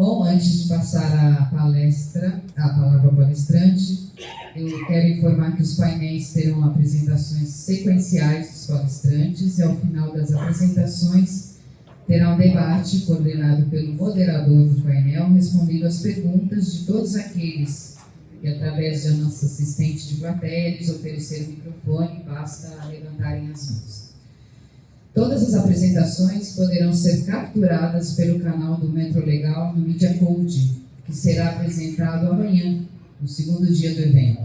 Bom, antes de passar a palavra ao palestrante, eu quero informar que os painéis terão apresentações sequenciais dos palestrantes e, ao final das apresentações, terá um debate coordenado pelo moderador do painel, respondendo às perguntas de todos aqueles que, através da nossa assistente de plateia, lhes oferecer o microfone, basta levantarem as mãos. Todas as apresentações poderão ser capturadas pelo canal do Metro Legal no Media Code, que será apresentado amanhã, no segundo dia do evento.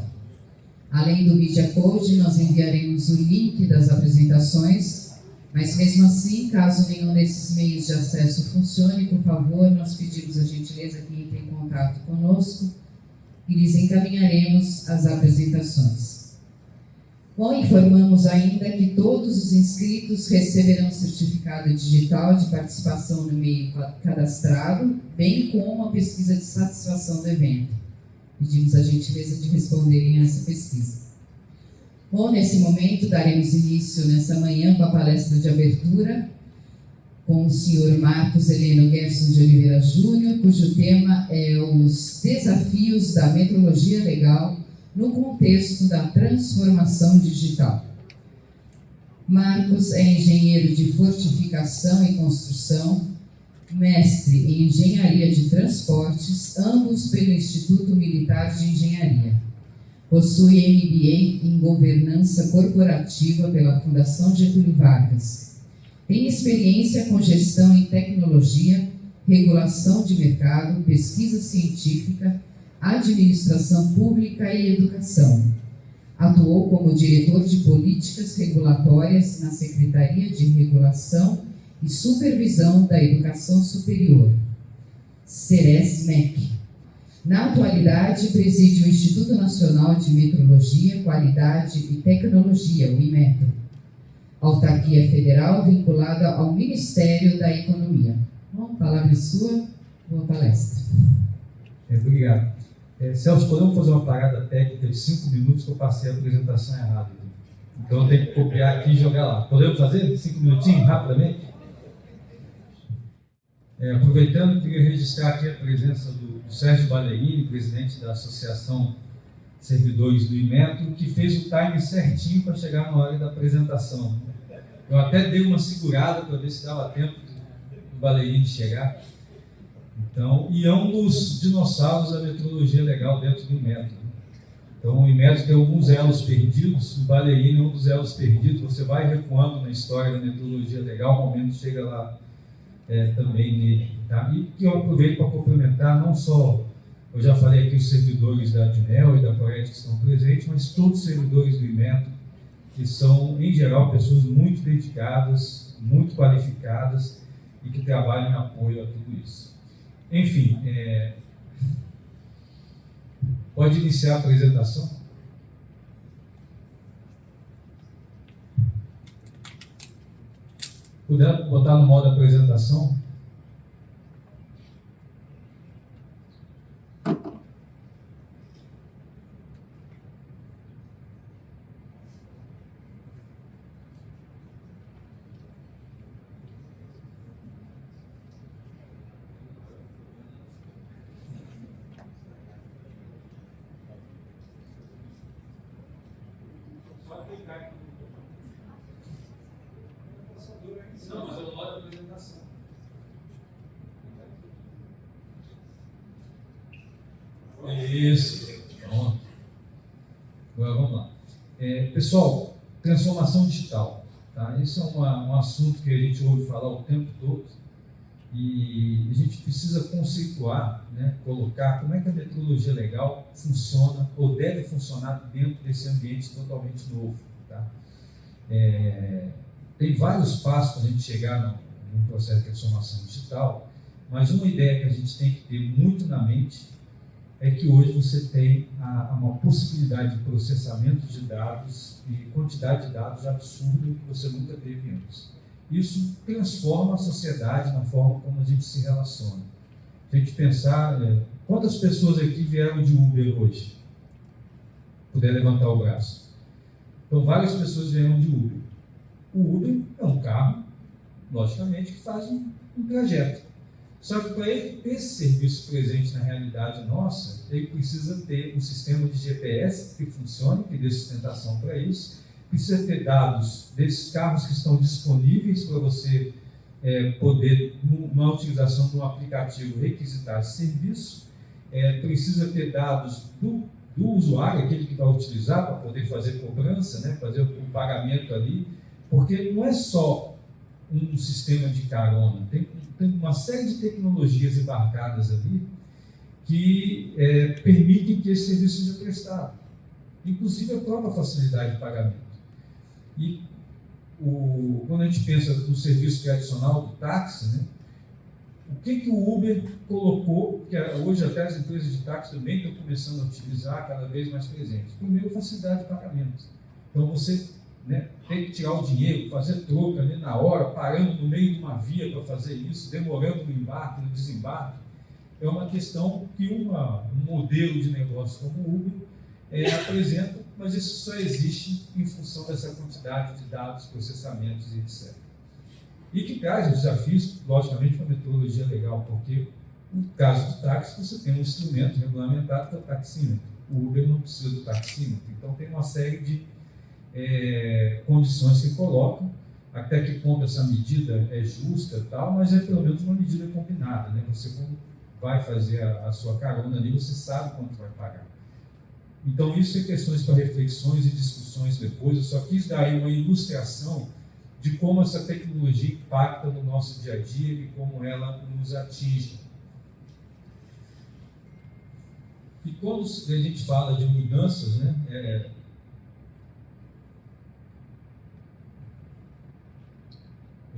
Além do Media Code, nós enviaremos o link das apresentações, mas mesmo assim, caso nenhum desses meios de acesso funcione, por favor, nós pedimos a gentileza que entre em contato conosco e lhes encaminharemos as apresentações. Bom, informamos ainda que todos os inscritos receberão certificado digital de participação no meio cadastrado, bem como a pesquisa de satisfação do evento. Pedimos a gentileza de responderem a essa pesquisa. Bom, nesse momento, daremos início nessa manhã com a palestra de abertura com o senhor Marcos Heleno Gerson de Oliveira Júnior, cujo tema é os desafios da metrologia legal no contexto da transformação digital. Marcos é engenheiro de fortificação e construção, mestre em engenharia de transportes, ambos pelo Instituto Militar de Engenharia. Possui MBA em governança corporativa pela Fundação Getúlio Vargas. Tem experiência com gestão em tecnologia, regulação de mercado, pesquisa científica, administração pública e educação. Atuou como diretor de políticas regulatórias na Secretaria de Regulação e Supervisão da Educação Superior, SERES-MEC. Na atualidade, preside o Instituto Nacional de Metrologia, Qualidade e Tecnologia, o IMETRO, autarquia federal vinculada ao Ministério da Economia. Bom, a palavra é sua, boa palestra. Obrigado. Celso, podemos fazer uma parada técnica de 5 minutos que eu passei a apresentação errada. Então eu tenho que copiar aqui e jogar lá. Podemos fazer 5 minutinhos, rapidamente? Aproveitando, queria registrar aqui a presença do Sérgio Ballerini, presidente da Associação Servidores do IMETRO, que fez o time certinho para chegar na hora da apresentação. Eu até dei uma segurada para ver se dava tempo do Ballerini chegar. Então, e é um dos dinossauros da metrologia legal dentro do IMETRO. Então, o IMETRO tem alguns elos perdidos, o Ballerini é um dos elos perdidos, você vai recuando na história da metrologia legal, o momento chega lá também nele. Tá? E que eu aproveito para complementar, não só, eu já falei aqui os servidores da ADMEL e da Coret que estão presentes, mas todos os servidores do IMETRO, que são, em geral, pessoas muito dedicadas, muito qualificadas e que trabalham em apoio a tudo isso. Enfim, pode iniciar a apresentação? Puder botar no modo apresentação? Não, mas eu modo a apresentação. Isso. Pronto. Agora vamos lá. Pessoal, transformação digital. Tá? Esse é um assunto que a gente ouve falar o tempo todo e a gente precisa conceituar, né, colocar como é que a metrologia legal funciona ou deve funcionar dentro desse ambiente totalmente novo. Tá? Tem vários passos para a gente chegar num processo de transformação digital, mas uma ideia que a gente tem que ter muito na mente é que hoje você tem uma possibilidade de processamento de dados e quantidade de dados absurda que você nunca teve antes. Isso transforma a sociedade na forma como a gente se relaciona. Se a gente pensar, quantas pessoas aqui vieram de Uber hoje? Puder levantar o braço. Então, várias pessoas vieram de Uber. O Uber é um carro, logicamente, que faz um trajeto. Só que para ele ter esse serviço presente na realidade nossa, ele precisa ter um sistema de GPS que funcione, que dê sustentação para isso, precisa ter dados desses carros que estão disponíveis para você poder, na utilização de um aplicativo, requisitar esse serviço, precisa ter dados do usuário, aquele que vai utilizar para poder fazer cobrança, né, fazer o pagamento ali, porque não é só um sistema de carona, tem uma série de tecnologias embarcadas ali que permitem que esse serviço seja prestado, inclusive a própria facilidade de pagamento. E quando a gente pensa no serviço tradicional do táxi, né, o que o Uber colocou, que hoje até as empresas de táxi também estão começando a utilizar cada vez mais presentes? Primeiro, facilidade de pagamento. Então, você tem que tirar o dinheiro, fazer troca ali na hora, parando no meio de uma via para fazer isso, demorando no embarque, no desembarque. É uma questão que um modelo de negócio como o Uber apresenta, mas isso só existe em função dessa quantidade de dados, processamentos e etc. E que traz desafios, logicamente, para a metodologia legal, porque no caso do táxi, você tem um instrumento regulamentado que é o taxímetro. O Uber não precisa do taxímetro, então tem uma série de condições que colocam, até que ponto essa medida é justa e tal, mas é pelo menos uma medida combinada, né? Você, quando vai fazer a sua carona ali, você sabe quanto vai pagar. Então, isso é questões para reflexões e discussões depois. Eu só quis dar aí uma ilustração de como essa tecnologia impacta no nosso dia a dia e como ela nos atinge. E quando a gente fala de mudanças, né,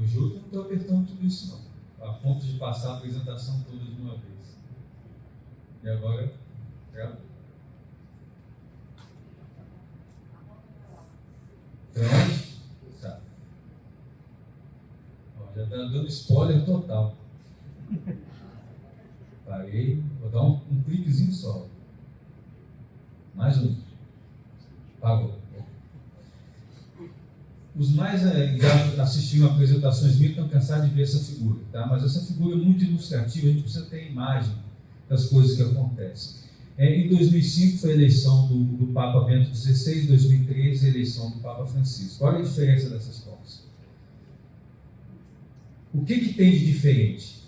hoje eu não estou apertando tudo isso não, a ponto de passar a apresentação toda de uma vez. E agora, Tá. Já está dando spoiler total. Parei, vou dar um cliquezinho só. Mais um. Pagou. Os mais já assistiram a apresentações minhas estão cansados de ver essa figura, tá? Mas essa figura é muito ilustrativa, a gente precisa ter imagem das coisas que acontecem. Em 2005 foi a eleição do Papa Bento XVI, em 2013 a eleição do Papa Francisco. Olha a diferença dessas coisas. O que tem de diferente?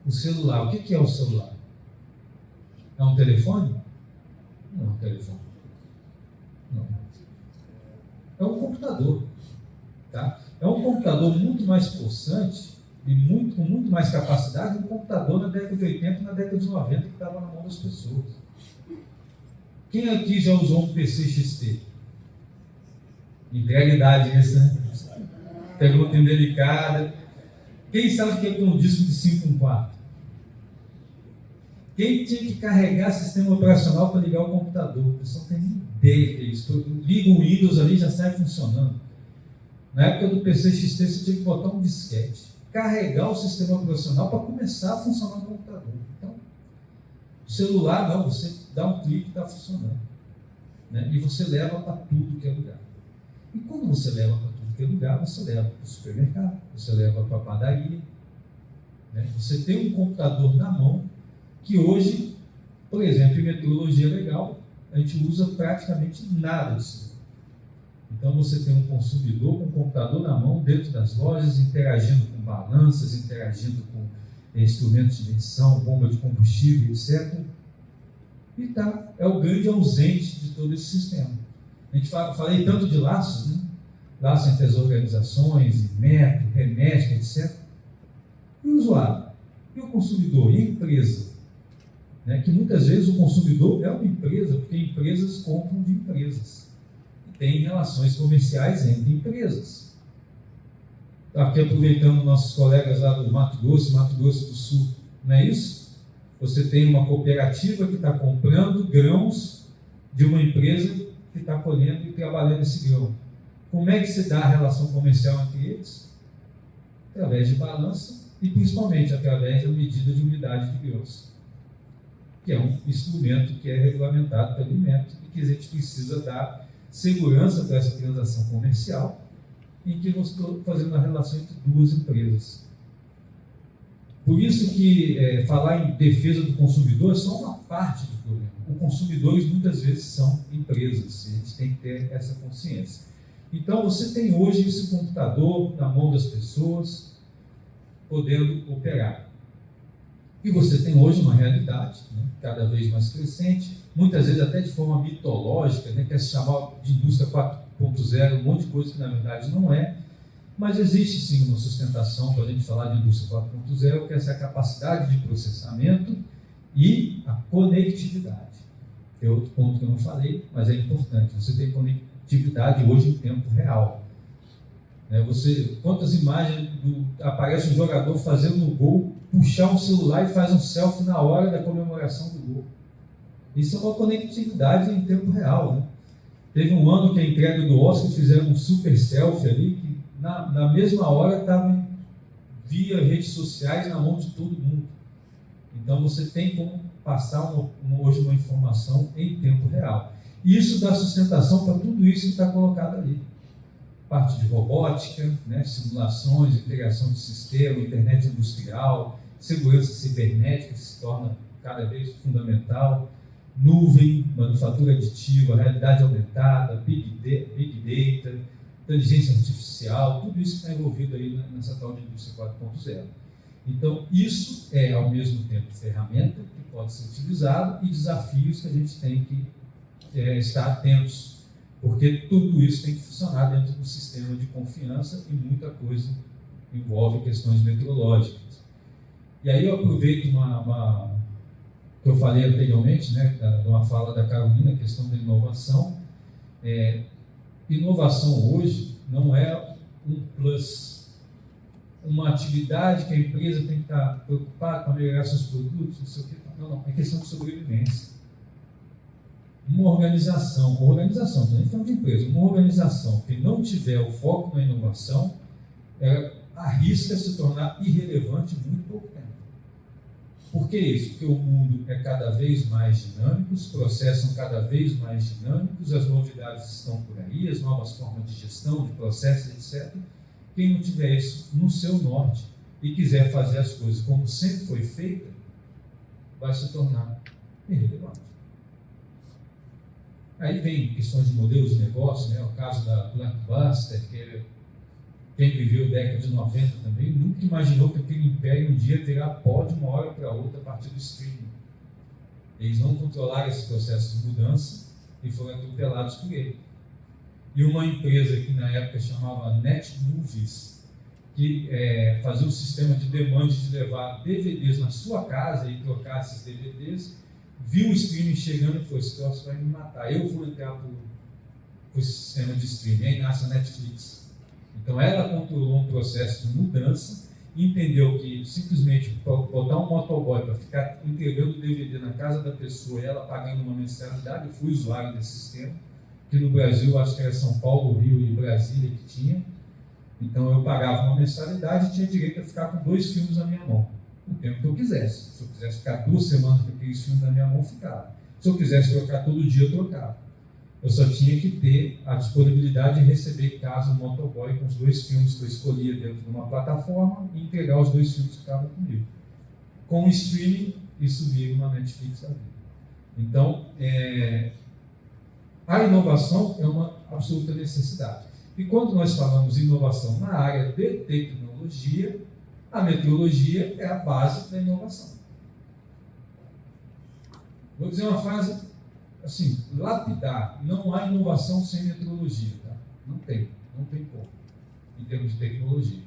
O celular. O que é o celular? É um telefone? Não é um telefone. Não. É um computador. Tá? É um computador muito mais possante e com muito mais capacidade do computador na década de 80 e na década de 90 que estava na mão das pessoas. Quem aqui já usou um PC XT? Entrega idade essa, né? Pergunta indelicada. Quem sabe o que é um disco de 514? Quem tinha que carregar sistema operacional para ligar o computador? O pessoal não tem ideia que é isso. Liga o Windows ali e já sai funcionando. Na época do PC XT você tinha que botar um disquete, carregar o sistema operacional para começar a funcionar o computador. Então, o celular não, você dá um clique e está funcionando. Né? E você leva para tudo que é lugar. E quando você leva para tudo que é lugar, você leva para o supermercado, você leva para a padaria. Né? Você tem um computador na mão que hoje, por exemplo, em metrologia legal, a gente usa praticamente nada disso. Então você tem um consumidor com um computador na mão dentro das lojas, interagindo com balanças, interagindo com instrumentos de medição, bomba de combustível, etc. E é o grande ausente de todo esse sistema. A gente falei tanto de laços, né? Laços entre as organizações, metro, remédio, etc. E o usuário? E o consumidor? E a empresa? Né? Que muitas vezes o consumidor é uma empresa, porque empresas compram de empresas. E tem relações comerciais entre empresas. Aqui aproveitando nossos colegas lá do Mato Grosso do Sul, não é isso? Você tem uma cooperativa que está comprando grãos de uma empresa que está colhendo e trabalhando esse grão. Como é que se dá a relação comercial entre eles? Através de balança e principalmente através da medida de unidade de grãos, que é um instrumento que é regulamentado pelo INMET e que a gente precisa dar segurança para essa transação comercial, em que eu estou fazendo a relação entre duas empresas. Por isso que falar em defesa do consumidor é só uma parte do problema. Os consumidores muitas vezes são empresas, e a gente tem que ter essa consciência. Então você tem hoje esse computador na mão das pessoas, podendo operar. E você tem hoje uma realidade, né, cada vez mais crescente, muitas vezes até de forma mitológica, né, quer se chamar de indústria 4.0, um monte de coisa que na verdade não é, mas existe sim uma sustentação para a gente falar de indústria 4.0, que é essa capacidade de processamento e a conectividade. É outro ponto que eu não falei, mas é importante. Você tem conectividade hoje em tempo real. Quantas imagens aparece um jogador fazendo um gol, puxar um celular e faz um selfie na hora da comemoração do gol. Isso é uma conectividade em tempo real, né? Teve um ano que a entrega do Oscar fizeram um super selfie ali, que na mesma hora estava via redes sociais na mão de todo mundo. Então você tem como passar hoje uma informação em tempo real. E isso dá sustentação para tudo isso que está colocado ali. Parte de robótica, né, simulações, integração de sistema, internet industrial, segurança cibernética, que se torna cada vez fundamental, nuvem, manufatura aditiva, realidade aumentada, big data, inteligência artificial, tudo isso que está envolvido aí nessa tal de indústria 4.0. Então, isso é, ao mesmo tempo, ferramenta que pode ser utilizada e desafios que a gente tem que estar atentos, porque tudo isso tem que funcionar dentro do sistema de confiança e muita coisa envolve questões meteorológicas. E aí eu aproveito uma que eu falei anteriormente, né, uma fala da Carolina, a questão da inovação. Inovação hoje não é um plus, uma atividade que a empresa tem que estar preocupada para melhorar seus produtos, não sei o que. Não, é questão de sobrevivência. Uma organização, não estou nem falando de empresa, uma organização que não tiver o foco na inovação, ela arrisca se tornar irrelevante em muito pouco tempo. Por que isso? Porque o mundo é cada vez mais dinâmico, os processos são cada vez mais dinâmicos, as novidades estão por aí, as novas formas de gestão, de processos, etc. Quem não tiver isso no seu norte e quiser fazer as coisas como sempre foi feita, vai se tornar irrelevante. Aí vem questões de modelos de negócio, né? O caso da Blockbuster, que quem viveu década de 90 também, nunca imaginou que aquele império um dia terá pó de uma hora para outra a partir do streaming. Eles não controlaram esse processo de mudança e foram atropelados por ele. E uma empresa que na época chamava NetMovies, que fazia um sistema de demanda de levar DVDs na sua casa e trocar esses DVDs, viu o streaming chegando e falou: esse troço vai me matar, eu vou entrar para o sistema de streaming. Aí nasce a Netflix. Então ela controlou um processo de mudança, entendeu que simplesmente botar um motoboy para ficar entregando o DVD na casa da pessoa e ela pagando uma mensalidade. Eu fui usuário desse sistema, que no Brasil acho que era São Paulo, Rio e Brasília que tinha. Então eu pagava uma mensalidade e tinha direito a ficar com 2 filmes na minha mão, o tempo que eu quisesse. Se eu quisesse ficar 2 semanas com aqueles filmes na minha mão, ficava. Se eu quisesse trocar todo dia, eu trocava. Eu só tinha que ter a disponibilidade de receber em casa um motoboy com os 2 filmes que eu escolhia dentro de uma plataforma e entregar os 2 filmes que estavam comigo. Com o streaming, isso vira uma Netflix da vida. Então, a inovação é uma absoluta necessidade. E quando nós falamos inovação na área de tecnologia, a meteorologia é a base da inovação. Vou dizer uma frase assim, lapidar: não há inovação sem meteorologia, tá? Não tem como, em termos de tecnologia.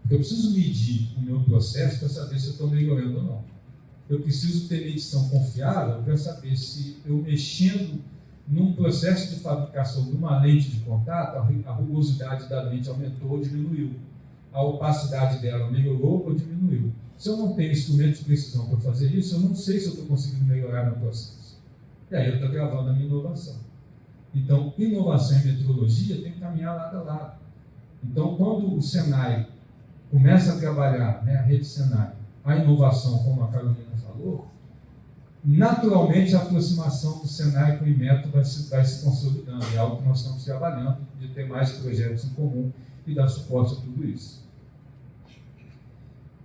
Porque eu preciso medir o meu processo para saber se eu estou melhorando ou não. Eu preciso ter medição confiável para saber se eu mexendo num processo de fabricação de uma lente de contato, a rugosidade da lente aumentou ou diminuiu, a opacidade dela melhorou ou diminuiu. Se eu não tenho instrumento de precisão para fazer isso, eu não sei se eu estou conseguindo melhorar meu processo. E aí eu estou gravando a minha inovação. Então, inovação e meteorologia tem que caminhar lado a lado. Então, quando o Senai começa a trabalhar, né, a rede Senai, a inovação, como a Carolina falou, naturalmente a aproximação do Senai com o Inmetro vai se consolidando. É algo que nós estamos trabalhando, de ter mais projetos em comum e dar suporte a tudo isso.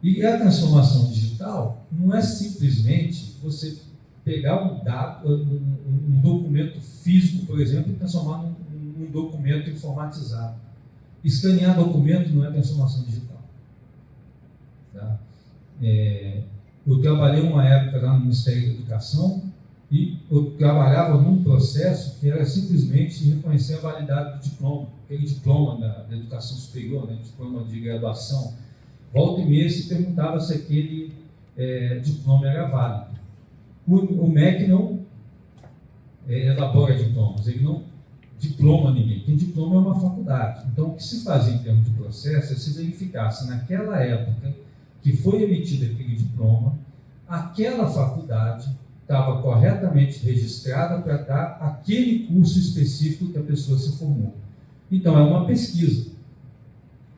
E a transformação digital não é simplesmente você pegar um dado, um documento físico, por exemplo, e transformar num documento informatizado. Escanear documento não é transformação digital. Tá? Eu trabalhei uma época lá no Ministério da Educação e eu trabalhava num processo que era simplesmente reconhecer a validade do diploma, aquele diploma da educação superior, né, diploma de graduação. Volta e meia se perguntava se aquele diploma era válido. O MEC não elabora diplomas, ele não diploma ninguém. Quem diploma é uma faculdade. Então, o que se fazia em termos de processo é se verificar se naquela época que foi emitido aquele diploma, aquela faculdade estava corretamente registrada para dar aquele curso específico que a pessoa se formou. Então, é uma pesquisa.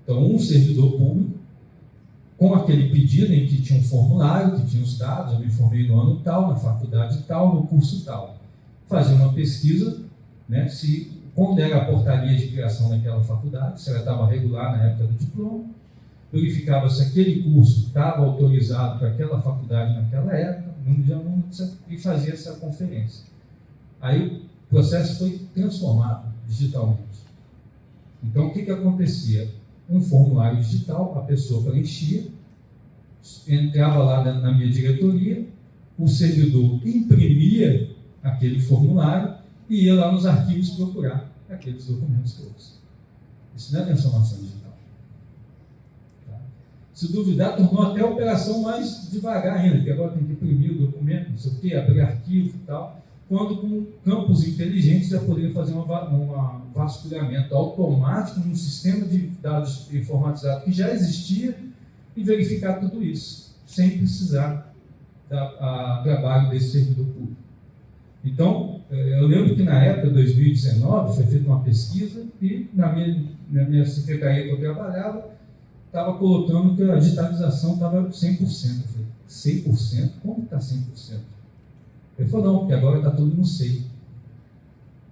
Então, um servidor público, com aquele pedido em que tinha um formulário, que tinha os dados, eu me formei no ano tal, na faculdade tal, no curso tal. Fazia uma pesquisa, né, quando era a portaria de criação daquela faculdade, se ela estava regular na época do diploma, verificava se aquele curso estava autorizado para aquela faculdade naquela época, número de alunos, e fazia essa conferência. Aí o processo foi transformado digitalmente. Então, o que acontecia? Um formulário digital, a pessoa preenchia, entrava lá na minha diretoria, o servidor imprimia aquele formulário e ia lá nos arquivos procurar aqueles documentos todos. Isso não é transformação digital. Tá? Se duvidar, tornou até a operação mais devagar ainda, porque agora tem que imprimir o documento, não sei o quê, abrir arquivo e tal, quando com campos inteligentes já poderia fazer um vasculhamento automático num sistema de dados informatizado que já existia e verificar tudo isso, sem precisar do trabalho desse servidor público. Então, eu lembro que na época de 2019 foi feita uma pesquisa e na minha secretaria que eu trabalhava estava colocando que a digitalização estava 100%. Eu falei, 100%? Como está 100%? Ele falou, não, porque agora está tudo no SEI.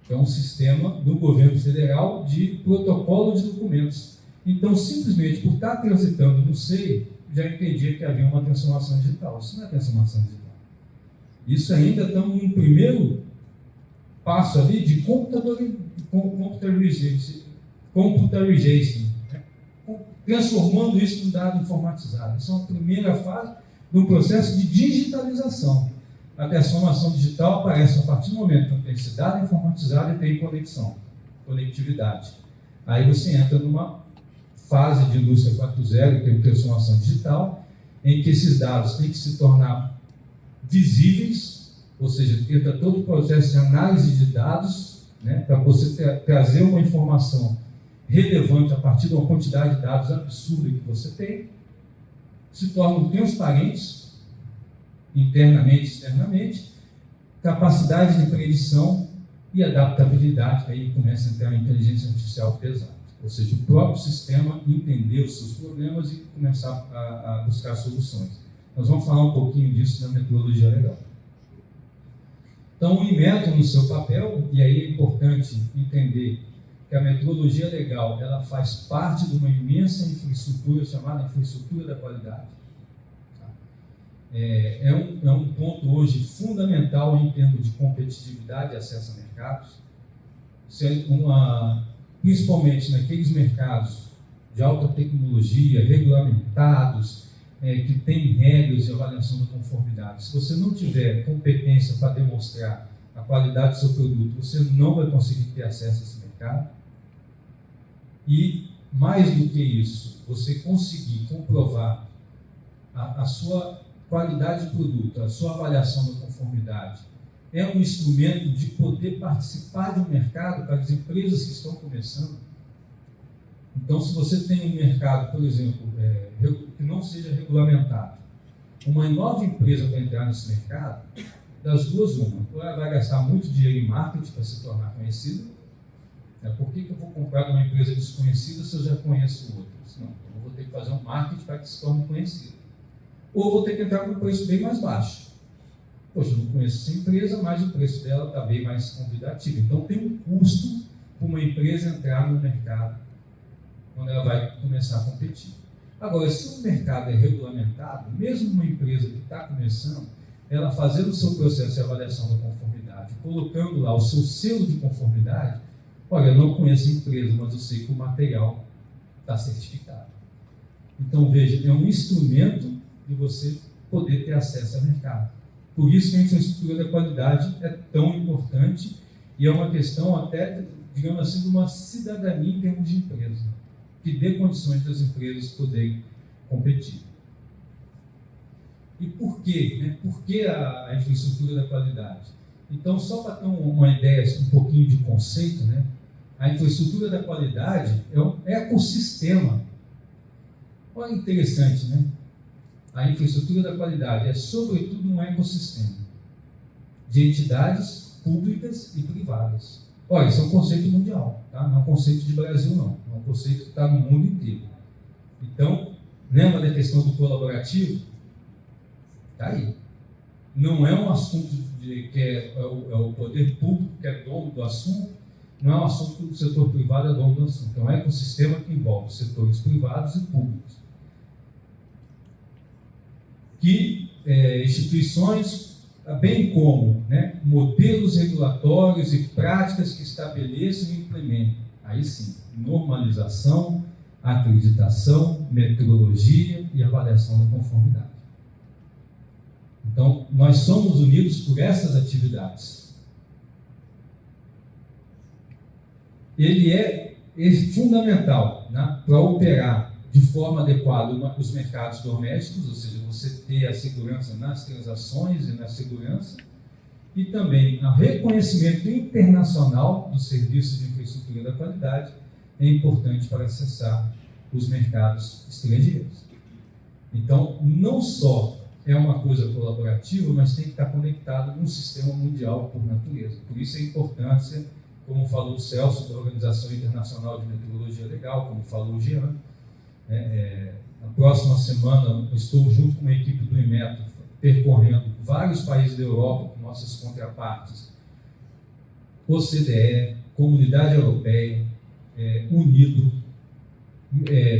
É um sistema do governo federal de protocolo de documentos. Então, simplesmente por estar transitando no SEI, já entendia que havia uma transformação digital. Isso não é transformação digital. Isso ainda estamos no primeiro passo ali de computarization, né? Transformando isso em dado informatizado. Isso é uma primeira fase do processo de digitalização. A transformação digital aparece a partir do momento que tem esse dado informatizado e tem conectividade. Aí você entra numa fase de indústria 4.0, que tem transformação digital, em que esses dados têm que se tornar visíveis, ou seja, entra todo o processo de análise de dados, né, para você trazer uma informação relevante a partir de uma quantidade de dados absurda que você tem, se tornam transparentes, internamente e externamente, capacidade de predição e adaptabilidade, que aí começa a entrar a inteligência artificial pesada. Ou seja, o próprio sistema entender os seus problemas e começar a buscar soluções. Nós vamos falar um pouquinho disso na metodologia legal. Então, o Inmetro no seu papel, e aí é importante entender que a metodologia legal ela faz parte de uma imensa infraestrutura chamada infraestrutura da qualidade. É um ponto hoje fundamental em termos de competitividade e acesso a mercados, principalmente naqueles mercados de alta tecnologia, regulamentados, que tem regras de avaliação da conformidade. Se você não tiver competência para demonstrar a qualidade do seu produto, você não vai conseguir ter acesso a esse mercado. E, mais do que isso, você conseguir comprovar a sua qualidade de produto, a sua avaliação da conformidade, é um instrumento de poder participar de um mercado para as empresas que estão começando. Então, se você tem um mercado, por exemplo, que não seja regulamentado, uma nova empresa para entrar nesse mercado, das duas, uma, ela vai gastar muito dinheiro em marketing para se tornar conhecida. Por que eu vou comprar de uma empresa desconhecida se eu já conheço outras? Não, eu vou ter que fazer um marketing para que se torne conhecida. Ou vou ter que entrar com um preço bem mais baixo. Poxa, eu não conheço essa empresa, mas o preço dela está bem mais convidativo. Então, tem um custo para uma empresa entrar no mercado quando ela vai começar a competir. Agora, se o mercado é regulamentado, mesmo uma empresa que está começando, ela fazendo o seu processo de avaliação da conformidade, colocando lá o seu selo de conformidade, olha, eu não conheço a empresa, mas eu sei que o material está certificado. Então, veja, é um instrumento de você poder ter acesso ao mercado. Por isso que a infraestrutura da qualidade é tão importante e é uma questão até, digamos assim, de uma cidadania em termos de empresa, que dê condições das empresas poderem competir. E por quê? Né? Por que a infraestrutura da qualidade? Então, só para ter uma ideia, um pouquinho de conceito, né? A infraestrutura da qualidade é um ecossistema. Olha, interessante, né? A infraestrutura da qualidade é, sobretudo, um ecossistema de entidades públicas e privadas. Olha, isso é um conceito mundial, tá? Não é um conceito de Brasil, não. É um conceito que está no mundo inteiro. Então, lembra da questão do colaborativo? Está aí. Não é um assunto que é o poder público que é dono do assunto, não é um assunto que o setor privado é dono do assunto. É um ecossistema que envolve setores privados e públicos. Que instituições, bem como, né, modelos regulatórios e práticas que estabeleçam e implementem, aí sim, normalização, acreditação, metodologia e avaliação da conformidade. Então, nós somos unidos por essas atividades. Ele é fundamental, né, para operar de forma adequada os mercados domésticos, ou seja, você ter a segurança nas transações e na segurança, e também o reconhecimento internacional dos serviços de infraestrutura da qualidade é importante para acessar os mercados estrangeiros. Então, não só é uma coisa colaborativa, mas tem que estar conectado num sistema mundial por natureza. Por isso a importância, como falou o Celso, da Organização Internacional de Metrologia Legal, como falou o Jean. Na próxima semana, eu estou junto com uma equipe do IMETO, percorrendo vários países da Europa, com nossas contrapartes, OCDE, Comunidade Europeia, UNIDO,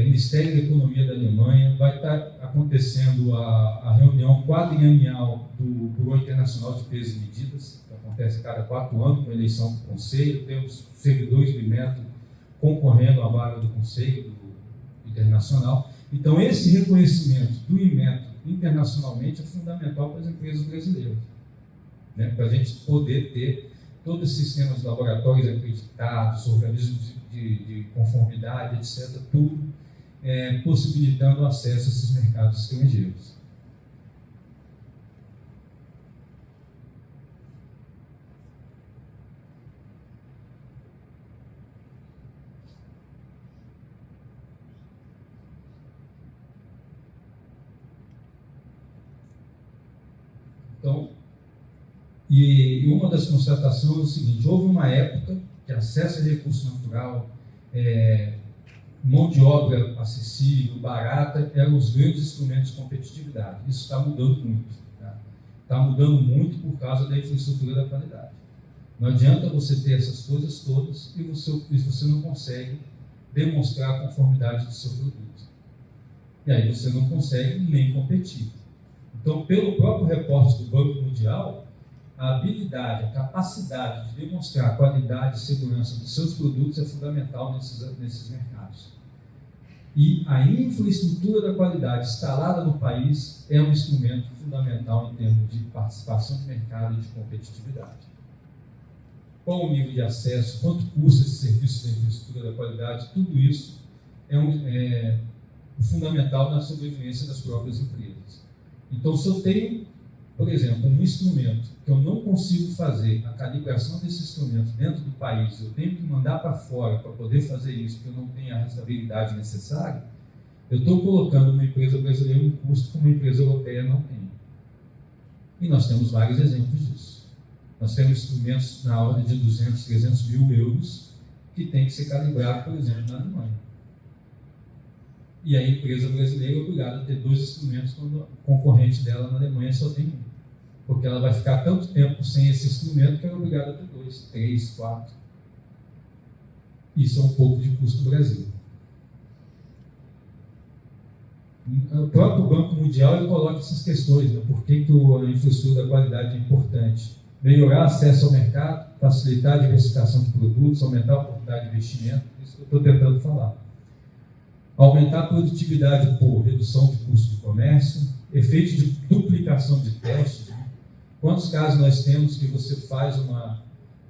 Ministério da Economia da Alemanha. Vai estar acontecendo a reunião quadrienal do Bureau Internacional de Pesos e Medidas, que acontece a cada 4 anos, com a eleição do Conselho. Temos servidores do IMETO concorrendo à vaga do Conselho Internacional. Então, esse reconhecimento do IMETO internacionalmente é fundamental para as empresas brasileiras, né? Para a gente poder ter todos esses sistemas de laboratórios acreditados, organismos de conformidade, etc., tudo possibilitando acesso a esses mercados estrangeiros. Então, e uma das constatações é o seguinte: houve uma época que acesso a recurso natural, mão de obra acessível, barata, eram os grandes instrumentos de competitividade. Isso está mudando muito. Está mudando muito por causa da infraestrutura da qualidade. Não adianta você ter essas coisas todas e você não consegue demonstrar a conformidade do seu produto. E aí você não consegue nem competir. Então, pelo próprio reporte do Banco Mundial, a habilidade, a capacidade de demonstrar a qualidade e segurança dos seus produtos é fundamental nesses mercados. E a infraestrutura da qualidade instalada no país é um instrumento fundamental em termos de participação de mercado e de competitividade. Qual o nível de acesso, quanto custa esse serviço da infraestrutura da qualidade, tudo isso é fundamental na sobrevivência das próprias empresas. Então, se eu tenho, por exemplo, um instrumento que eu não consigo fazer a calibração desse instrumento dentro do país, eu tenho que mandar para fora para poder fazer isso, porque eu não tenho a rastreabilidade necessária, eu estou colocando uma empresa brasileira um custo que uma empresa europeia não tem. E nós temos vários exemplos disso. Nós temos instrumentos na ordem de 200, 300 mil euros que tem que ser calibrado, por exemplo, na Alemanha. E a empresa brasileira é obrigada a ter 2 instrumentos quando o concorrente dela na Alemanha só tem 1. Porque ela vai ficar tanto tempo sem esse instrumento que ela é obrigada a ter 2, 3, 4. Isso é um pouco de custo do Brasil. O próprio Banco Mundial ele coloca essas questões, né? Por que a infraestrutura da qualidade é importante? Melhorar acesso ao mercado, facilitar a diversificação de produtos, aumentar a oportunidade de investimento, isso que eu estou tentando falar. Aumentar a produtividade por redução de custo de comércio, efeito de duplicação de testes. Né? Quantos casos nós temos que você faz o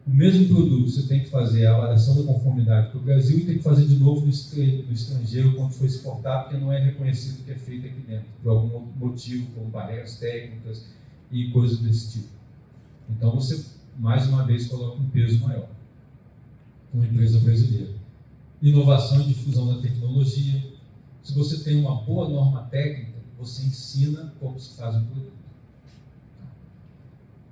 mesmo produto, você tem que fazer a avaliação da conformidade para o Brasil e tem que fazer de novo no estrangeiro quando for exportar, porque não é reconhecido o que é feito aqui dentro, por algum motivo, como barreiras técnicas e coisas desse tipo. Então você, mais uma vez, coloca um peso maior com a empresa brasileira. Inovação e difusão da tecnologia. Se você tem uma boa norma técnica, você ensina como se faz um produto.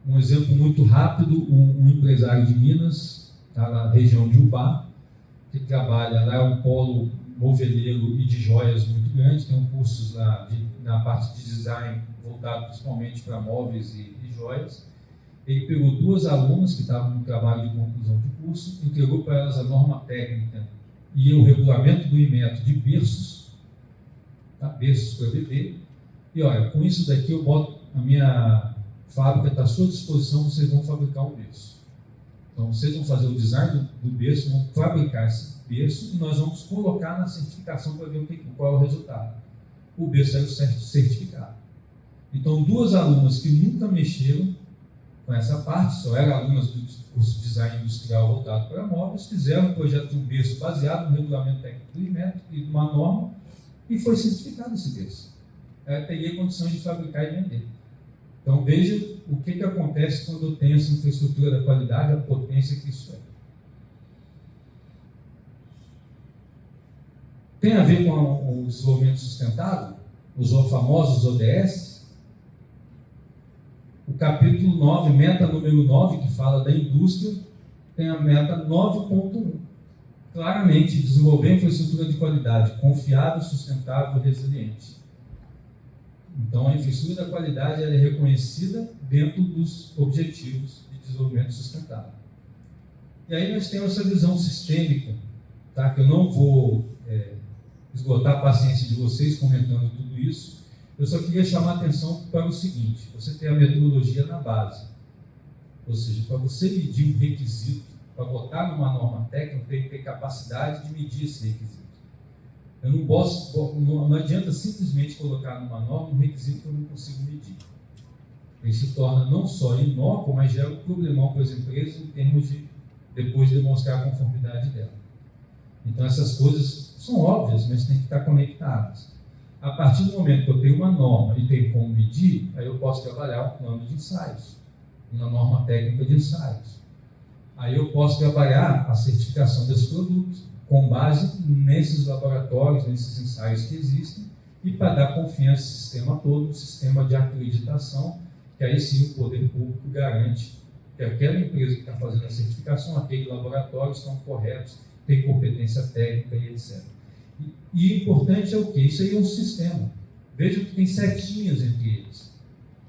Um exemplo muito rápido, um empresário de Minas, tá, na região de Ubá, que trabalha lá, é um polo moveleiro e de joias muito grande, tem cursos lá na parte de design voltado principalmente para móveis e joias. Ele pegou 2 alunas que estavam no trabalho de conclusão de curso, entregou para elas a norma técnica e o regulamento do Inmetro de berços, tá? Berços para bebê. E olha, com isso daqui eu boto a minha fábrica está à sua disposição, vocês vão fabricar um berço. Então, vocês vão fazer o design do berço, vão fabricar esse berço e nós vamos colocar na certificação para ver qual é o resultado. O berço é o certificado. Então, 2 alunas que nunca mexeram com essa parte, só eram alunas do curso de design industrial voltado para móveis, fizeram um projeto de um berço baseado no regulamento técnico do Inmetro e de uma norma e foi certificado esse berço. Ela teria condições de fabricar e vender. Então, veja o que acontece quando eu tenho essa infraestrutura da qualidade, a potência que isso é. Tem a ver com o desenvolvimento sustentável, os famosos ODS. O capítulo 9, meta número 9, que fala da indústria, tem a meta 9.1. Claramente, desenvolver infraestrutura de qualidade, confiável, sustentável e resiliente. Então, a infraestrutura da qualidade ela é reconhecida dentro dos objetivos de desenvolvimento sustentável. E aí nós temos essa visão sistêmica, tá? Que eu não vou esgotar a paciência de vocês comentando tudo isso. Eu só queria chamar a atenção para o seguinte: você tem a metodologia na base, ou seja, para você medir um requisito, para botar numa norma técnica, tem que ter capacidade de medir esse requisito. Eu não adianta simplesmente colocar numa norma um requisito que eu não consigo medir. Ele se torna não só inócuo, mas gera um problemão para as empresas em termos de depois demonstrar a conformidade dela. Então essas coisas são óbvias, mas têm que estar conectadas. A partir do momento que eu tenho uma norma e tenho como medir, aí eu posso trabalhar um plano de ensaios, uma norma técnica de ensaios. Aí eu posso trabalhar a certificação desse produto, com base nesses laboratórios, nesses ensaios que existem, e para dar confiança ao sistema todo, um sistema de acreditação, que aí sim o poder público garante que aquela empresa que está fazendo a certificação, aquele laboratório estão corretos, tem competência técnica e etc. E importante é o quê? Isso aí é um sistema. Veja que tem setinhas entre eles.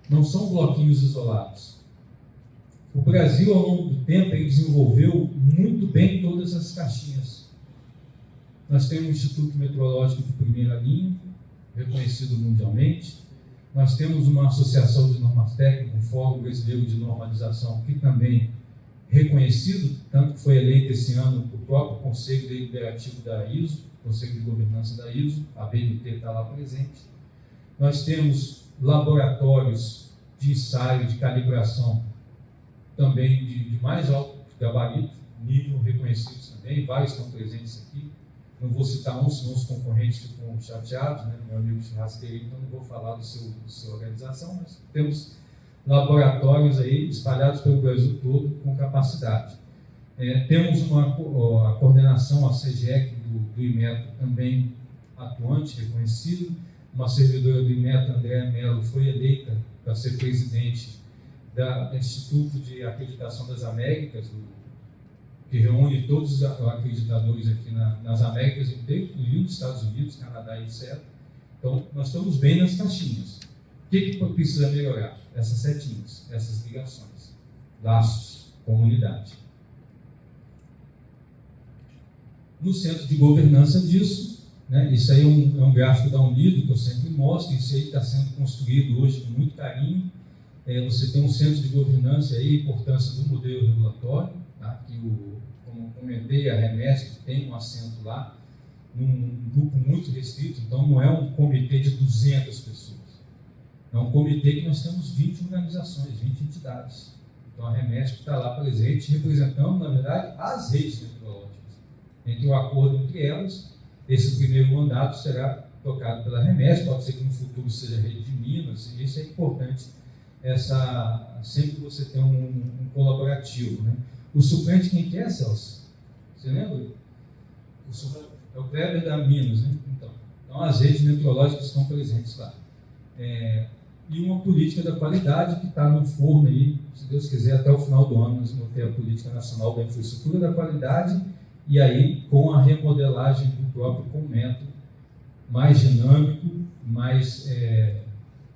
Não são bloquinhos isolados. O Brasil, ao longo do tempo, ele desenvolveu muito bem todas as caixinhas. Nós temos um Instituto Metrológico de primeira linha, reconhecido mundialmente. Nós temos uma associação de normas técnicas, um Fórum Brasileiro de Normalização, que também reconhecido, tanto que foi eleito esse ano o próprio Conselho Deliberativo da ISO, Conselho de Governança da ISO, a BNT está lá presente. Nós temos laboratórios de ensaio, de calibração, também de mais alto gabarito, nível reconhecidos também, vários estão presentes aqui. Não vou citar um, senão os concorrentes ficam chateados, né? Meu amigo churrasqueiro, então não vou falar da sua organização, mas temos laboratórios aí espalhados pelo Brasil todo com capacidade. Temos a coordenação, a CGEC do Inmetro também atuante, reconhecido. Uma servidora do Inmetro, Andréa Mello, foi eleita para ser presidente do Instituto de Acreditação das Américas, que reúne todos os acreditadores aqui nas Américas inteiras, incluindo os Estados Unidos, Canadá e etc. Então, nós estamos bem nas caixinhas. O que precisa melhorar? Essas setinhas, essas ligações, laços, comunidade. No centro de governança disso, né? Isso aí é um gráfico da Unido que eu sempre mostro. Isso aí está sendo construído hoje com muito carinho. Você tem um centro de governança aí, a importância do modelo regulatório, tá? Que, como comentei, a Remesp tem um assento lá, num grupo muito restrito. Então não é um comitê de 200 pessoas. É um comitê que nós temos 20 organizações, 20 entidades. Então a Remesp está lá presente, representando, na verdade, as redes meteorológicas. Entre o acordo entre elas, esse primeiro mandato será tocado pela Remesp, pode ser que no futuro seja a Rede de Minas, e isso é importante, sempre você tem um colaborativo. Né? O suplente, quem que é, Celso? Você lembra? É o Kleber da Minas, né? Então as redes meteorológicas estão presentes lá. E uma política da qualidade que está no forno aí, se Deus quiser, até o final do ano nós vamos ter a Política Nacional da Infraestrutura da Qualidade, e aí com a remodelagem do próprio Conmetro, mais dinâmico, mais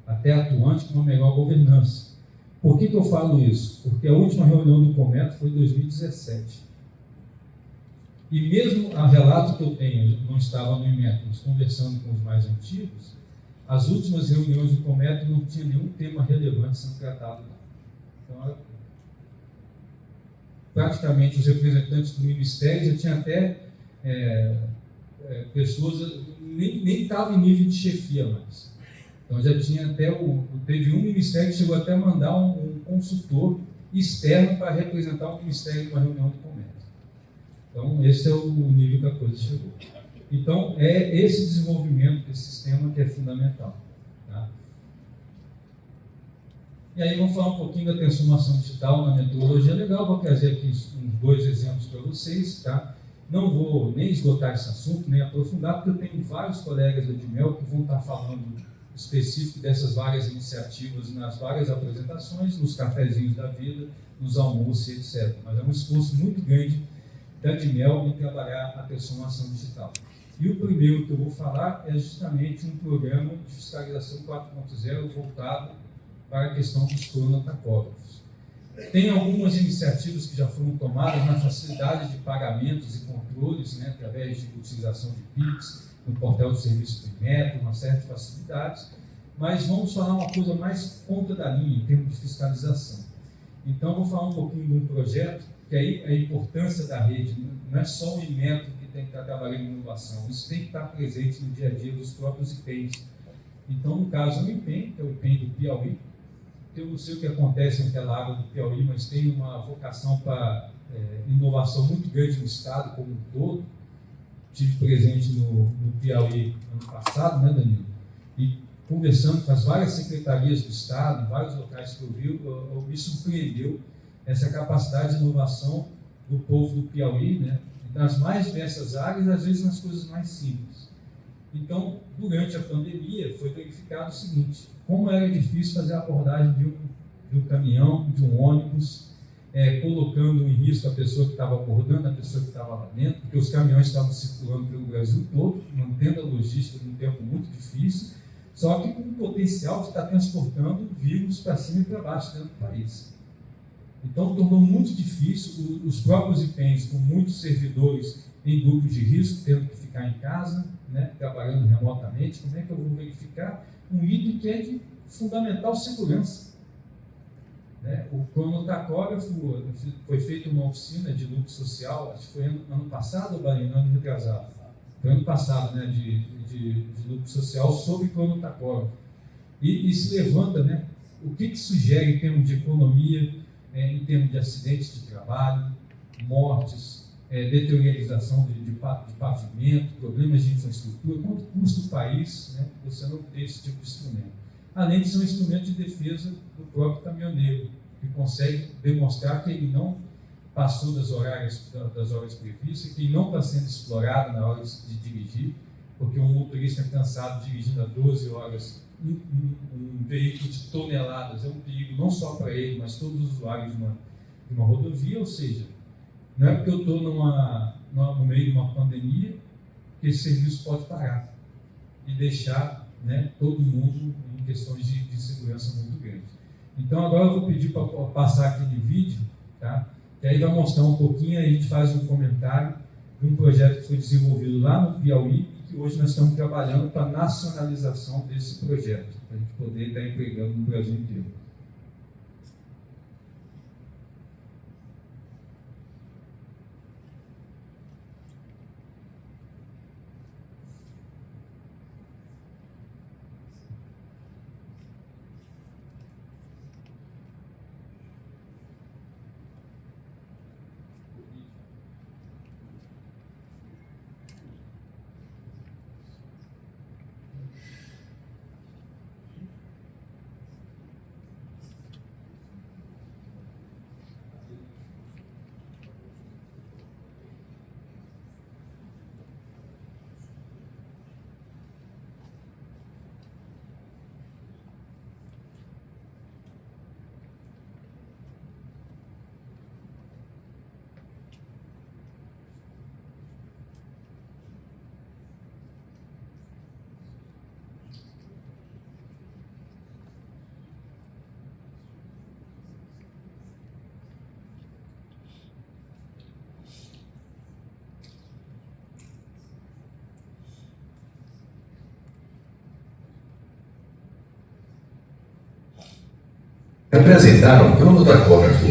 até atuante, com uma melhor governança. Por que eu falo isso? Porque a última reunião do Conmetro foi em 2017. E mesmo a relato que eu tenho, eu não estava no IMET, mas conversando com os mais antigos, as últimas reuniões do Conmetro não tinha nenhum tema relevante sendo tratado lá. Então, praticamente os representantes do Ministério já tinham até pessoas, nem estavam em nível de chefia mais. Então já tinha até, teve um Ministério que chegou até a mandar um consultor externo para representar o Ministério numa reunião do Conmetro. Então esse é o nível que a coisa chegou. Então, é esse desenvolvimento desse sistema que é fundamental. Tá? E aí, vamos falar um pouquinho da transformação digital na meteorologia. Legal, vou trazer aqui uns 2 exemplos para vocês. Tá? Não vou nem esgotar esse assunto, nem aprofundar, porque eu tenho vários colegas da DIMEL que vão estar falando específico dessas várias iniciativas nas várias apresentações, nos cafezinhos da vida, nos almoços, etc. Mas é um esforço muito grande da DIMEL em trabalhar a transformação digital. E o primeiro que eu vou falar é justamente um programa de fiscalização 4.0 voltado para a questão dos cronotacógrafos. Tem algumas iniciativas que já foram tomadas na facilidade de pagamentos e controles, né, através de utilização de PIX, no portal de serviço do IMET, uma série de facilidades, mas vamos falar uma coisa mais ponta da linha em termos de fiscalização. Então, eu vou falar um pouquinho de um projeto, que aí a importância da rede não é só o IMET que tem que estar trabalhando em inovação, isso tem que estar presente no dia a dia dos próprios IPENs. Então, no caso, o IPEN, que é o IPEN do Piauí, eu não sei o que acontece naquela água do Piauí, mas tem uma vocação para inovação muito grande no estado como um todo. Estive presente no Piauí ano passado, né, Danilo? E conversando com as várias secretarias do estado, em vários locais que eu vi, me surpreendeu essa capacidade de inovação do povo do Piauí, né? Nas mais diversas áreas, às vezes nas coisas mais simples. Então, durante a pandemia, foi verificado o seguinte: como era difícil fazer a abordagem de um caminhão, de um ônibus, colocando em risco a pessoa que estava abordando, a pessoa que estava lá dentro, porque os caminhões estavam circulando pelo Brasil todo, mantendo a logística num tempo muito difícil, só que com o potencial de estar transportando vírus para cima e para baixo dentro do país. Então, tornou muito difícil, os próprios IPENs, com muitos servidores em grupos de risco, tendo que ficar em casa, né, trabalhando remotamente. Como é que eu vou verificar um item que é de fundamental segurança? Né? O cronotacógrafo, foi feita uma oficina de lucro social, acho que foi ano passado, ou ano retrasado? Foi ano passado, né, de lucro social sobre cronotacógrafo. E se levanta, né, o que sugere em termos de economia, em termos de acidentes de trabalho, mortes, deteriorização de pavimento, problemas de infraestrutura, quanto custa o país, né, você não ter esse tipo de instrumento. Além de ser um instrumento de defesa do próprio caminhoneiro, que consegue demonstrar que ele não passou das horas previstas, que ele não está sendo explorado na hora de dirigir, porque um motorista cansado dirigindo a 12 horas um veículo de toneladas é um perigo não só para ele, mas todos os usuários de uma rodovia. Ou seja, não é porque eu estou no meio de uma pandemia que esse serviço pode parar e deixar, né, todo mundo em questões de segurança muito grandes. Então, agora eu vou pedir para passar aquele vídeo, tá? Que aí vai mostrar um pouquinho, aí a gente faz um comentário de um projeto que foi desenvolvido lá no Piauí e que que hoje nós estamos trabalhando para a nacionalização desse projeto, para a gente poder estar empregando no Brasil inteiro. Apresentaram um cronotacógrafo,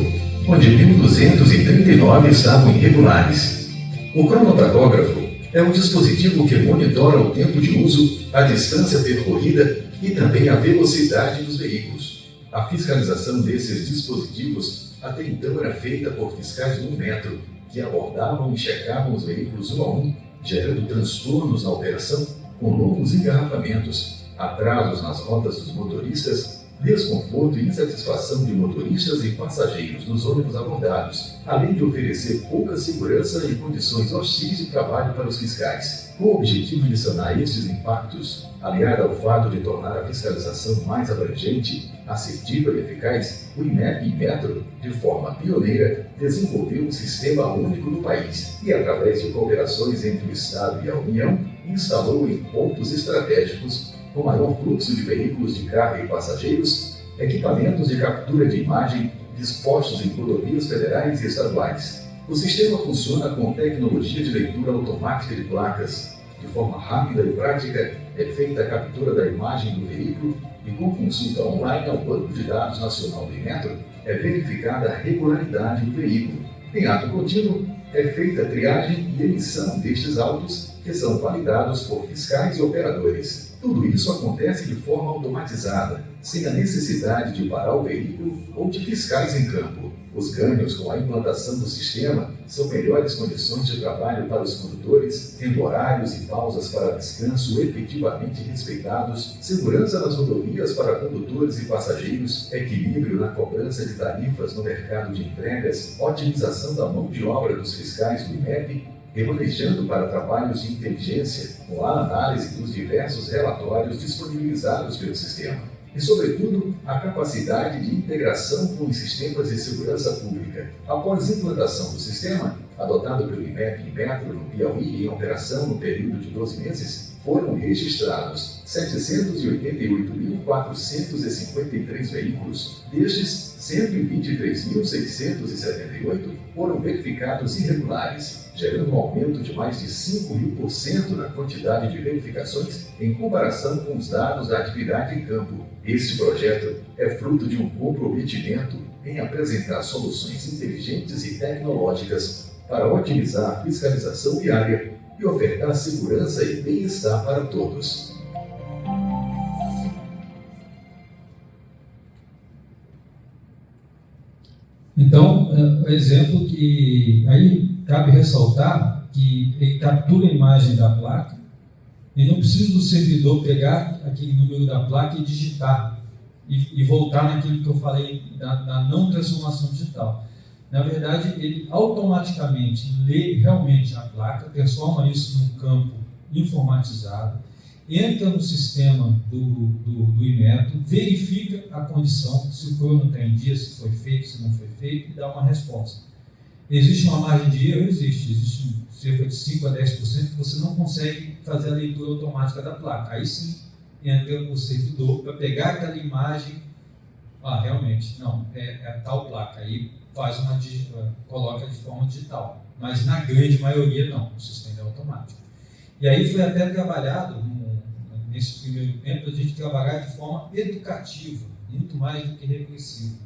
onde 1.239 estavam irregulares. O cronotacógrafo é um dispositivo que monitora o tempo de uso, a distância percorrida e também a velocidade dos veículos. A fiscalização desses dispositivos até então era feita por fiscais do metro, que abordavam e checavam os veículos um a um, gerando transtornos na operação, com longos engarrafamentos, atrasos nas rotas dos motoristas, desconforto e insatisfação de motoristas e passageiros nos ônibus abordados, além de oferecer pouca segurança e condições hostis de trabalho para os fiscais. Com o objetivo de sanar estes impactos, aliado ao fato de tornar a fiscalização mais abrangente, assertiva e eficaz, o INEP e Metro, de forma pioneira, desenvolveu um sistema único no país e, através de cooperações entre o Estado e a União, instalou em pontos estratégicos com maior fluxo de veículos de carga e passageiros, equipamentos de captura de imagem dispostos em rodovias federais e estaduais. O sistema funciona com tecnologia de leitura automática de placas. De forma rápida e prática, é feita a captura da imagem do veículo e, com consulta online ao Banco de Dados Nacional do Metro, é verificada a regularidade do veículo. Em ato contínuo, é feita a triagem e emissão destes autos, que são validados por fiscais e operadores. Tudo isso acontece de forma automatizada, sem a necessidade de parar o veículo ou de fiscais em campo. Os ganhos com a implantação do sistema são melhores condições de trabalho para os condutores, tendo horários e pausas para descanso efetivamente respeitados, segurança nas rodovias para condutores e passageiros, equilíbrio na cobrança de tarifas no mercado de entregas, otimização da mão de obra dos fiscais do INEP, remanejando para trabalhos de inteligência, com a análise dos diversos relatórios disponibilizados pelo sistema. E, sobretudo, a capacidade de integração com os sistemas de segurança pública. Após a implantação do sistema, adotado pelo INEP e Metro no Piauí e em operação no período de 12 meses, foram registrados 788.453 veículos. Destes, 123.678 foram verificados irregulares, gerando um aumento de mais de 5.000% na quantidade de verificações em comparação com os dados da atividade em campo. Este projeto é fruto de um comprometimento em apresentar soluções inteligentes e tecnológicas para otimizar a fiscalização viária e ofertar segurança e bem-estar para todos. Então, exemplo que aí cabe ressaltar que ele captura a imagem da placa e não precisa do servidor pegar aquele número da placa e digitar e voltar naquilo que eu falei da não transformação digital. Na verdade, ele automaticamente lê realmente a placa, transforma isso num campo informatizado, entra no sistema do Inmetro, verifica a condição, se o crono está em dia, se foi feito, se não foi feito, e dá uma resposta. Existe uma margem de erro? Existe cerca de 5 a 10% que você não consegue fazer a leitura automática da placa. Aí sim, entra o servidor para pegar aquela imagem, realmente, não, é tal placa, aí coloca de forma digital. Mas na grande maioria não, o sistema é automático. E aí foi até trabalhado, nesse primeiro tempo, a gente trabalhar de forma educativa, muito mais do que repressiva.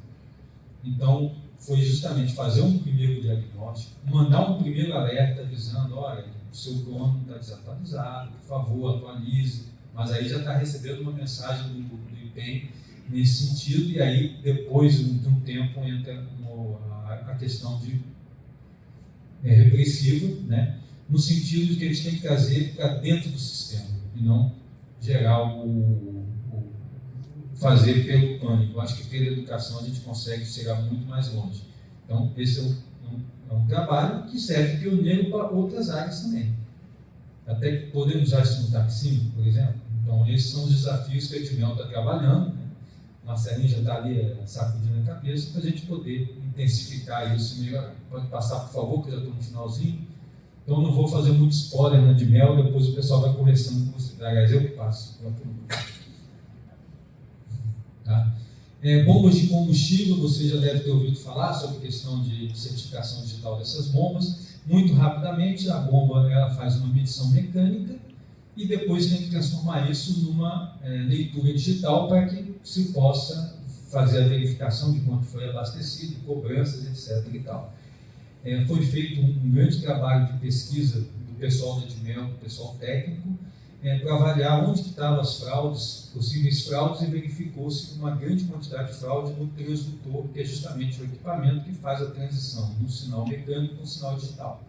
Então, foi justamente fazer um primeiro diagnóstico, mandar um primeiro alerta avisando, olha, o seu dono está desatualizado, por favor, atualize, mas aí já está recebendo uma mensagem do IPEM nesse sentido, e aí depois de um tempo entra a questão de repressiva, né? No sentido de que a gente tem que trazer para dentro do sistema e não gerar fazer pelo pânico. Eu acho que pela educação a gente consegue chegar muito mais longe. Então, esse é um trabalho que serve pioneiro para outras áreas também. Até que podemos usar isso no taxímetro, por exemplo. Então, esses são os desafios que a Edmel está trabalhando, né? Marcelinho já está ali sacudindo a cabeça para a gente poder intensificar isso e melhorar. Pode passar, por favor, que eu já estou no finalzinho. Então, não vou fazer muito spoiler na Edmel, depois o pessoal vai conversando com você. Aliás, eu que passo. Tá? Bombas de combustível, você já deve ter ouvido falar sobre a questão de certificação digital dessas bombas. Muito rapidamente, a bomba ela faz uma medição mecânica e depois tem que transformar isso numa leitura digital para que se possa fazer a verificação de quanto foi abastecido, cobranças, etc. e tal. Foi feito um grande trabalho de pesquisa do pessoal da Edmel, do pessoal técnico, para avaliar onde estavam as fraudes, possíveis fraudes, e verificou-se uma grande quantidade de fraude no transdutor, que é justamente o equipamento que faz a transição do sinal mecânico para o sinal digital.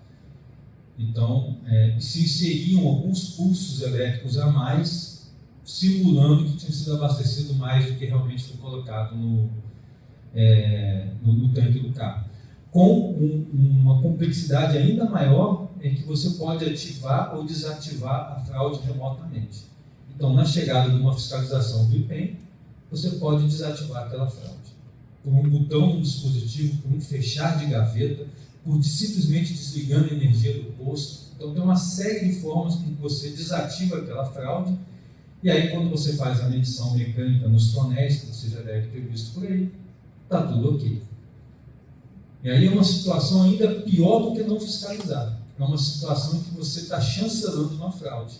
Então, se inseriam alguns pulsos elétricos a mais, simulando que tinha sido abastecido mais do que realmente foi colocado no tanque do carro. Com uma complexidade ainda maior, em que você pode ativar ou desativar a fraude remotamente. Então, na chegada de uma fiscalização do IPEM, você pode desativar aquela fraude. Por um botão no dispositivo, por um fechar de gaveta, por simplesmente desligando a energia do posto. Então, tem uma série de formas com que você desativa aquela fraude, e aí, quando você faz a medição mecânica nos tonéis, que você já deve ter visto por aí, está tudo ok. E aí é uma situação ainda pior do que não fiscalizar. É uma situação em que você está chancelando uma fraude.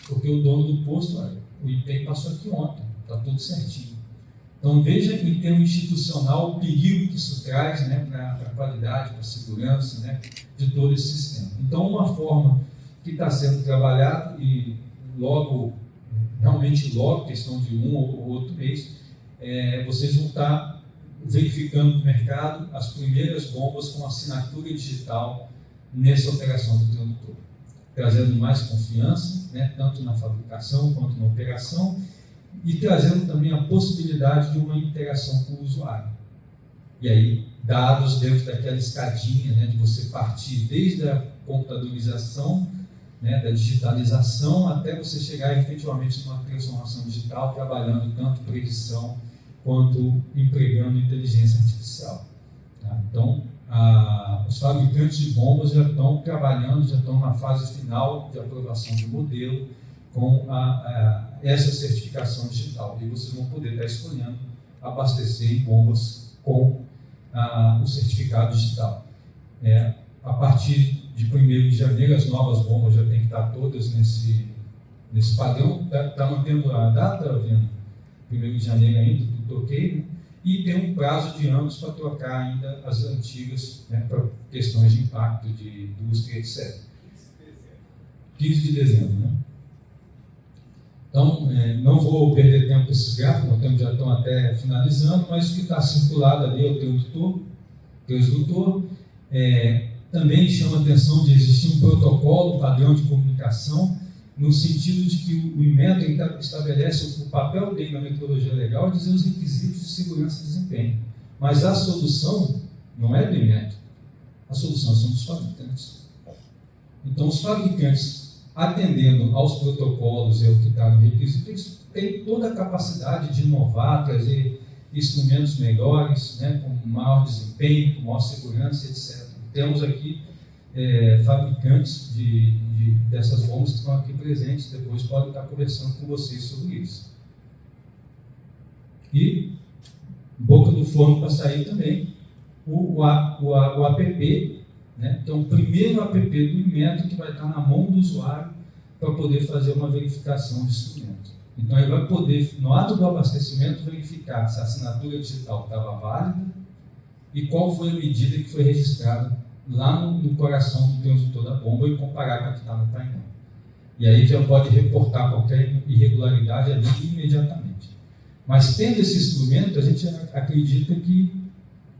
Porque o dono do posto, olha, o IPEM passou aqui ontem, está tudo certinho. Então veja em termos institucional o perigo que isso traz, né, para a qualidade, para a segurança, né, de todo esse sistema. Então uma forma que está sendo trabalhada e realmente logo, questão de um ou outro mês, vocês vão estar verificando no mercado as primeiras bombas com assinatura digital nessa operação do transdutor, trazendo mais confiança, né, tanto na fabricação quanto na operação, e trazendo também a possibilidade de uma interação com o usuário. E aí, dados dentro daquela escadinha, né, de você partir desde a computadorização, né, da digitalização, até você chegar efetivamente numa transformação digital, trabalhando tanto predição quanto empregando inteligência artificial. Tá? Então, os fabricantes de bombas já estão trabalhando, já estão na fase final de aprovação do modelo com essa certificação digital. E vocês vão poder estar escolhendo abastecer em bombas com o certificado digital. A partir de 1º de janeiro, as novas bombas já têm que estar todas nesse padrão. Está mantendo a data, Viana? 1º de janeiro ainda, tudo ok, né? E tem um prazo de anos para trocar ainda as antigas, né, para questões de impacto de indústria, etc. 15 de dezembro, né? Então, não vou perder tempo com esses gráficos, já estão até finalizando, mas o que está circulado ali é o transdutor. Também chama a atenção de existir um protocolo, um padrão de comunicação, no sentido de que o INMETRO estabelece o papel dele na metodologia legal e dizer os requisitos de segurança e desempenho. Mas a solução não é do INMETRO, a solução são dos fabricantes. Então, os fabricantes, atendendo aos protocolos e ao que está no requisito, eles têm toda a capacidade de inovar, trazer instrumentos melhores, né, com maior desempenho, com maior segurança, etc. Temos aqui fabricantes dessas bombas que estão aqui presentes, depois podem estar conversando com vocês sobre isso. E, boca do forno para sair também, o app, né? Então, o primeiro app do INMETRO que vai estar na mão do usuário, para poder fazer uma verificação de instrumento. Então, ele vai poder, no ato do abastecimento, verificar se a assinatura digital estava válida e qual foi a medida que foi registrada lá no coração do transdutor da bomba e comparar com a que está no painel. E aí já pode reportar qualquer irregularidade ali imediatamente. Mas tendo esse instrumento, a gente acredita que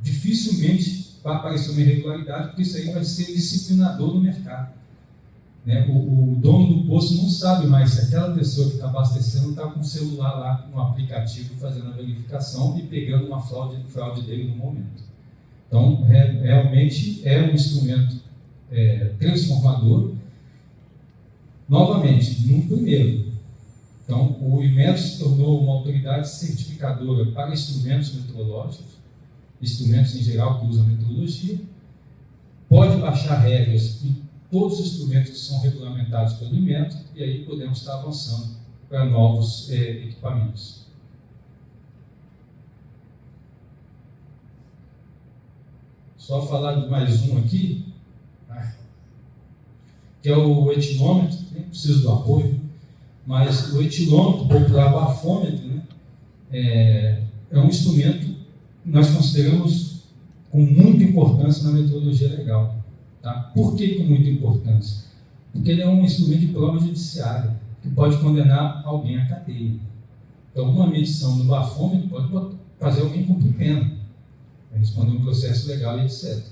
dificilmente vai aparecer uma irregularidade, porque isso aí vai ser disciplinador do mercado. Né? O dono do posto não sabe mais se aquela pessoa que está abastecendo está com o celular lá no aplicativo fazendo a verificação e pegando uma fraude dele no momento. Então, realmente é um instrumento transformador. Novamente, no primeiro. Então, o Inmetro se tornou uma autoridade certificadora para instrumentos metrológicos, instrumentos em geral que usam metrologia, pode baixar regras em todos os instrumentos que são regulamentados pelo Inmetro, e aí podemos estar avançando para novos equipamentos. Só falar de mais um aqui, que é o etilômetro, nem preciso do apoio, mas o etilômetro, popular bafômetro, né, é um instrumento que nós consideramos com muita importância na metrologia legal. Tá? Por que com muita importância? Porque ele é um instrumento de prova judiciária, que pode condenar alguém à cadeia. Então, uma medição no bafômetro pode fazer alguém cumprir pena, responder um processo legal e etc.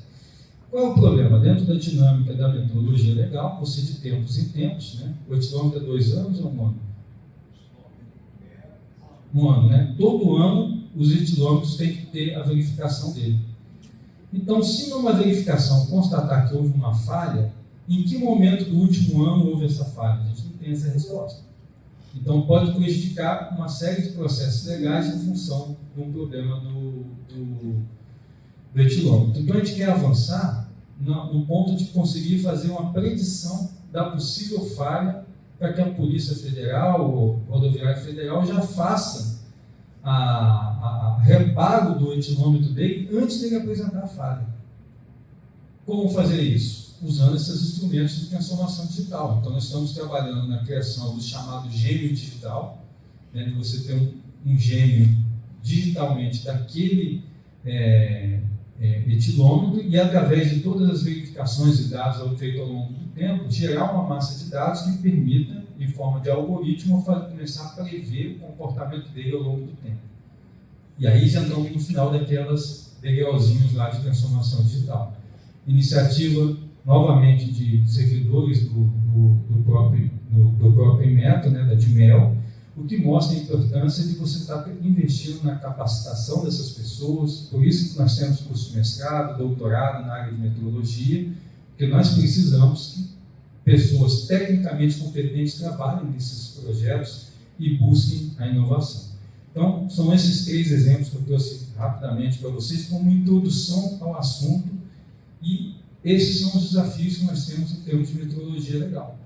Qual é o problema? Dentro da dinâmica da metrologia legal, você de tempos em tempos, né? O etilômetro é 2 anos ou 1 ano? 1 ano, né? Todo ano os etilômetros têm que ter a verificação dele. Então, se numa verificação constatar que houve uma falha, em que momento do último ano houve essa falha? A gente não tem essa resposta. Então, pode prejudicar uma série de processos legais em função de um problema do etilômetro. Então, a gente quer avançar no ponto de conseguir fazer uma predição da possível falha para que a Polícia Federal ou Rodoviária Federal já faça a reparo do etilômetro dele antes dele apresentar a falha. Como fazer isso? Usando esses instrumentos de transformação digital. Então, nós estamos trabalhando na criação do chamado gêmeo digital, né, de você ter um gêmeo digitalmente daquele etilômetro e, através de todas as verificações de dados feitas ao longo do tempo, gerar uma massa de dados que permita, em forma de algoritmo, começar a prever o comportamento dele ao longo do tempo. E aí já estamos no final daquelas degrauzinhos lá de transformação digital. Iniciativa, novamente, de servidores do próprio Inmetro, né, da DIMEL, o que mostra a importância de você estar investindo na capacitação dessas pessoas. Por isso que nós temos curso de mestrado, doutorado na área de metrologia, porque nós precisamos que pessoas tecnicamente competentes trabalhem nesses projetos e busquem a inovação. Então, são esses 3 exemplos que eu trouxe rapidamente para vocês como introdução ao assunto, e esses são os desafios que nós temos em termos de metrologia legal.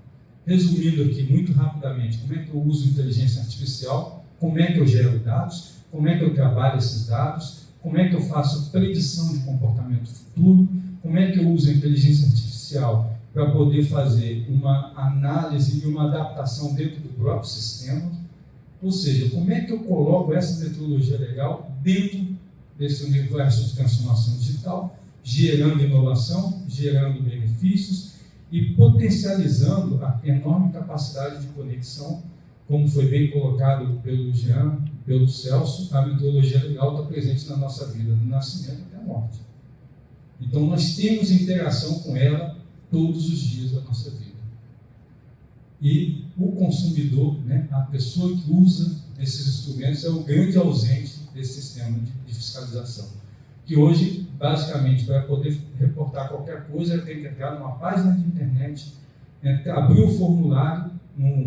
Resumindo aqui muito rapidamente, como é que eu uso inteligência artificial, como é que eu gero dados, como é que eu trabalho esses dados, como é que eu faço predição de comportamento futuro, como é que eu uso a inteligência artificial para poder fazer uma análise e uma adaptação dentro do próprio sistema, ou seja, como é que eu coloco essa metrologia legal dentro desse universo de transformação digital, gerando inovação, gerando benefícios e potencializando a enorme capacidade de conexão, como foi bem colocado pelo Jean, pelo Celso. A metrologia legal está presente na nossa vida, do nascimento até a morte. Então, nós temos interação com ela todos os dias da nossa vida. E o consumidor, né, a pessoa que usa esses instrumentos, é o grande ausente desse sistema de fiscalização. Que hoje, basicamente, para poder reportar qualquer coisa, tem que entrar numa página de internet, abrir o formulário,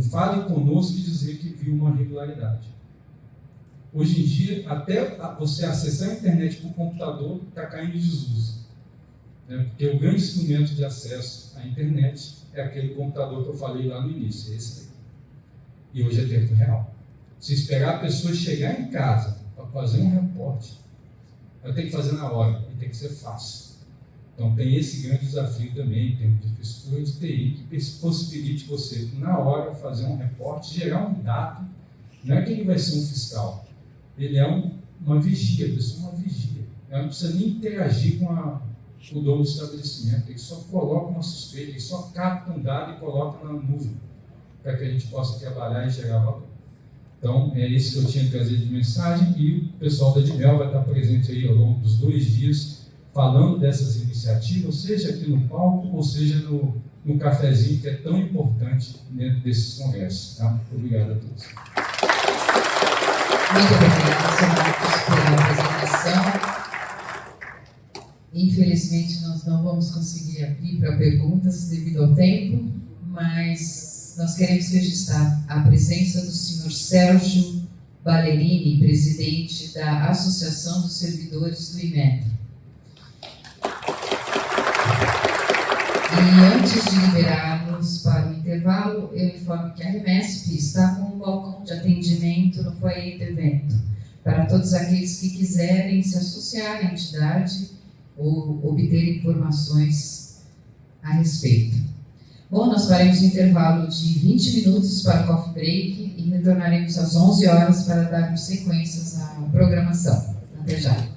fale conosco e dizer que viu uma irregularidade. Hoje em dia, até você acessar a internet por computador, está caindo em desuso. Né? Porque o grande instrumento de acesso à internet é aquele computador que eu falei lá no início, esse aí. E hoje é tempo real. Se esperar a pessoa chegar em casa para fazer um reporte, ela tem que fazer na hora, e tem que ser fácil. Então tem esse grande desafio também em termos de infraestrutura de TI, que possibilite você, na hora, fazer um reporte, gerar um dado. Não é que ele vai ser um fiscal, ele é uma vigia, uma vigia. Ela não precisa nem interagir com o dono do estabelecimento, ele só coloca uma suspeita, ele só capta um dado e coloca na nuvem, para que a gente possa trabalhar e gerar valor. Então, é isso que eu tinha que trazer de mensagem, e o pessoal da Edmel vai estar presente aí ao longo dos 2 dias, falando dessas iniciativas, seja aqui no palco, ou seja no cafezinho, que é tão importante dentro desses congressos. Tá? Obrigado a todos. Muito obrigada, Sr. Marcos, pela apresentação. Infelizmente, nós não vamos conseguir abrir para perguntas devido ao tempo, mas nós queremos registrar a presença do Sr. Sérgio Ballerini, presidente da Associação dos Servidores do Inmetro. E antes de liberarmos para o intervalo, eu informo que a Remesp está com um balcão de atendimento no foyer do evento, para todos aqueles que quiserem se associar à entidade ou obter informações a respeito. Bom, nós faremos um intervalo de 20 minutos para o coffee break e retornaremos às 11 horas para darmos sequências à programação. Até já.